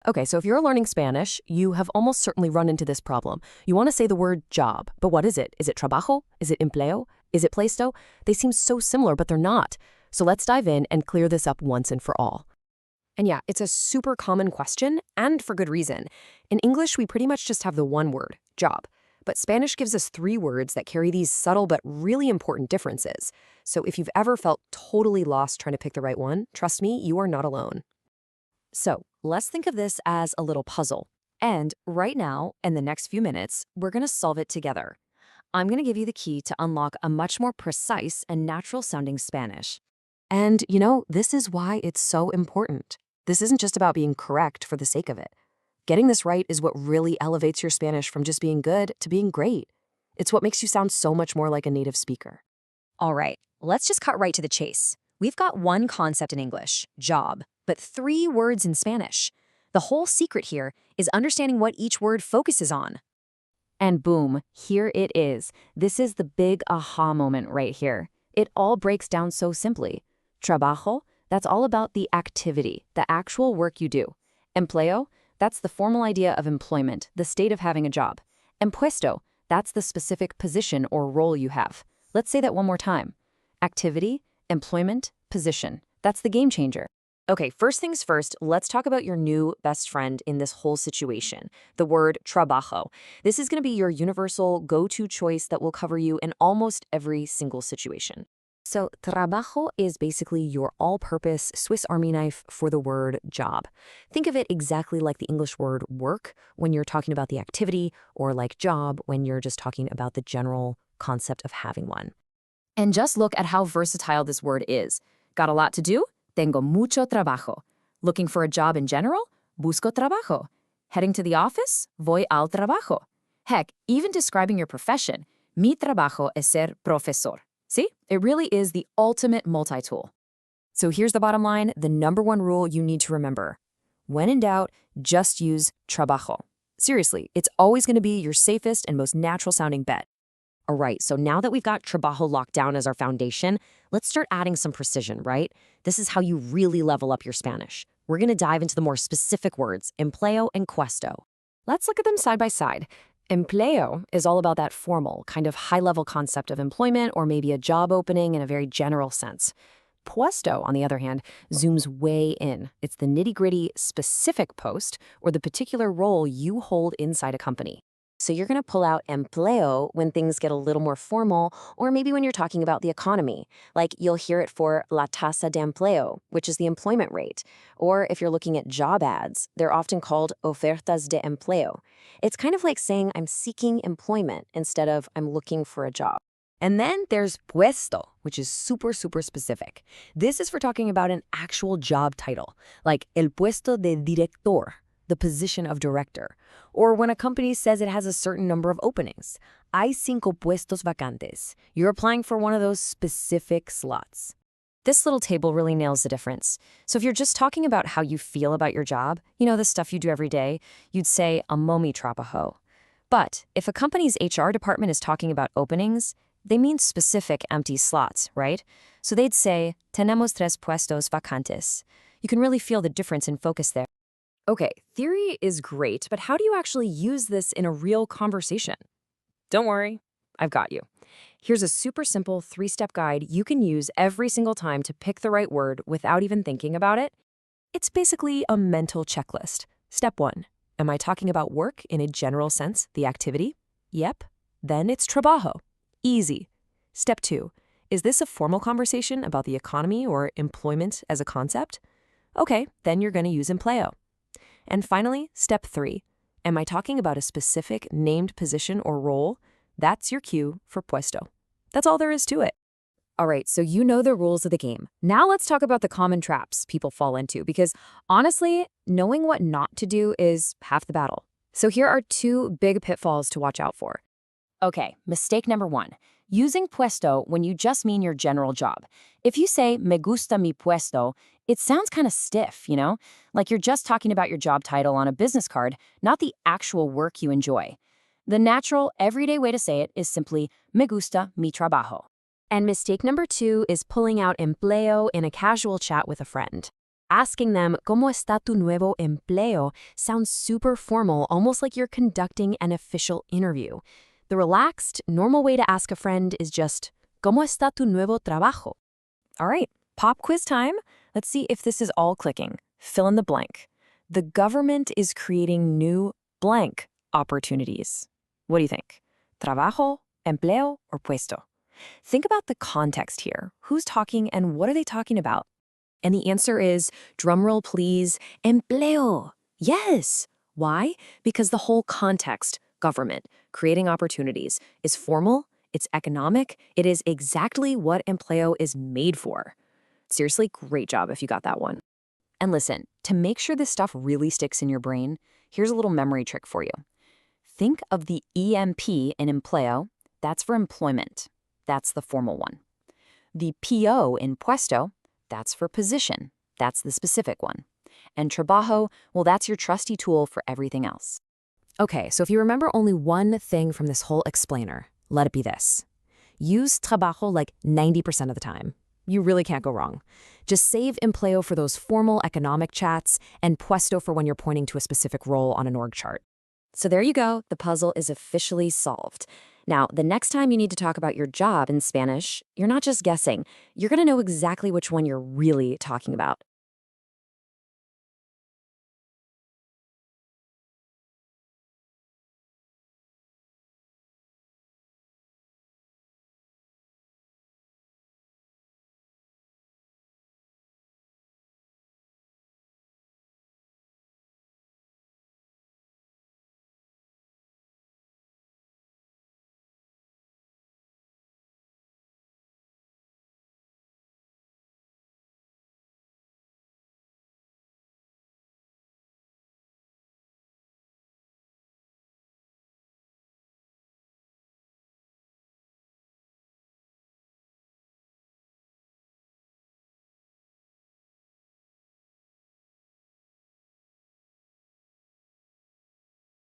Okay, so if you're learning Spanish, you have almost certainly run into this problem. You want to say the word job, but what is it? Is it trabajo? Is it empleo? Is it puesto? They seem so similar, but they're not. So let's dive in and clear this up once and for all. And yeah, it's a super common question, and for good reason. In English, we pretty much just have the one word, job. But Spanish gives us three words that carry these subtle but really important differences. So if you've ever felt totally lost trying to pick the right one, trust me, you are not alone. So let's think of this as a little puzzle. And right now, in the next few minutes, we're going to solve it together. I'm going to give you the key to unlock a much more precise and natural-sounding Spanish. And, this is why it's so important. This isn't just about being correct for the sake of it. Getting this right is what really elevates your Spanish from just being good to being great. It's what makes you sound so much more like a native speaker. All right, let's just cut right to the chase. We've got one concept in English, job, but three words in Spanish. The whole secret here is understanding what each word focuses on. And boom, here it is. This is the big aha moment right here. It all breaks down so simply. Trabajo, that's all about the activity, the actual work you do. Empleo, that's the formal idea of employment, the state of having a job. And puesto, that's the specific position or role you have. Let's say that one more time. Activity, employment, position. That's the game changer. Okay, first things first, let's talk about your new best friend in this whole situation, the word trabajo. This is going to be your universal go-to choice that will cover you in almost every single situation. So trabajo is basically your all-purpose Swiss Army knife for the word job. Think of it exactly like the English word work when you're talking about the activity, or like job when you're just talking about the general concept of having one. And just look at how versatile this word is. Got a lot to do? Tengo mucho trabajo. Looking for a job in general? Busco trabajo. Heading to the office? Voy al trabajo. Heck, even describing your profession. Mi trabajo es ser profesor. See? It really is the ultimate multi-tool. So here's the bottom line, the number one rule you need to remember. When in doubt, just use trabajo. Seriously, it's always going to be your safest and most natural-sounding bet. All right, so now that we've got trabajo locked down as our foundation, let's start adding some precision, right? This is how you really level up your Spanish. We're going to dive into the more specific words, empleo and puesto. Let's look at them side by side. Empleo is all about that formal, kind of high-level concept of employment or maybe a job opening in a very general sense. Puesto, on the other hand, zooms way in. It's the nitty-gritty, specific post or the particular role you hold inside a company. So you're going to pull out empleo when things get a little more formal, or maybe when you're talking about the economy. Like you'll hear it for la tasa de empleo, which is the employment rate. Or if you're looking at job ads, they're often called ofertas de empleo. It's kind of like saying I'm seeking employment instead of I'm looking for a job. And then there's puesto, which is super, super specific. This is for talking about an actual job title, like el puesto de director, the position of director, or when a company says it has a certain number of openings. Hay 5 puestos vacantes. You're applying for one of those specific slots. This little table really nails the difference. So if you're just talking about how you feel about your job, the stuff you do every day, you'd say amo mi trabajo. But if a company's HR department is talking about openings, they mean specific empty slots, right? So they'd say, tenemos 3 puestos vacantes. You can really feel the difference in focus there. Okay, theory is great, but how do you actually use this in a real conversation? Don't worry, I've got you. Here's a super simple 3-step guide you can use every single time to pick the right word without even thinking about it. It's basically a mental checklist. Step 1, am I talking about work in a general sense, the activity? Yep. Then it's trabajo. Easy. Step 2, is this a formal conversation about the economy or employment as a concept? Okay, then you're going to use empleo. And finally, step 3, am I talking about a specific named position or role? That's your cue for puesto. That's all there is to it. All right, so you know the rules of the game. Now let's talk about the common traps people fall into, because honestly, knowing what not to do is half the battle. So here are 2 big pitfalls to watch out for. Okay, mistake number 1. Using puesto when you just mean your general job. If you say, me gusta mi puesto, it sounds kind of stiff, like you're just talking about your job title on a business card, not the actual work you enjoy. The natural, everyday way to say it is simply, me gusta mi trabajo. And mistake number 2 is pulling out empleo in a casual chat with a friend. Asking them, ¿Cómo está tu nuevo empleo? Sounds super formal, almost like you're conducting an official interview. The relaxed, normal way to ask a friend is just, ¿Cómo está tu nuevo trabajo? All right, pop quiz time. Let's see if this is all clicking. Fill in the blank. The government is creating new blank opportunities. What do you think? Trabajo, empleo, or puesto? Think about the context here. Who's talking and what are they talking about? And the answer is, drumroll please, empleo. Yes. Why? Because the whole context, government, creating opportunities, is formal, it's economic, it is exactly what empleo is made for. Seriously, great job if you got that one. And listen, to make sure this stuff really sticks in your brain, here's a little memory trick for you. Think of the EMP in empleo, that's for employment. That's the formal one. The PO in puesto, that's for position. That's the specific one. And trabajo, well, that's your trusty tool for everything else. Okay, so if you remember only one thing from this whole explainer, let it be this. Use trabajo like 90% of the time. You really can't go wrong. Just save empleo for those formal economic chats and puesto for when you're pointing to a specific role on an org chart. So there you go, the puzzle is officially solved. Now, the next time you need to talk about your job in Spanish, you're not just guessing. You're going to know exactly which one you're really talking about.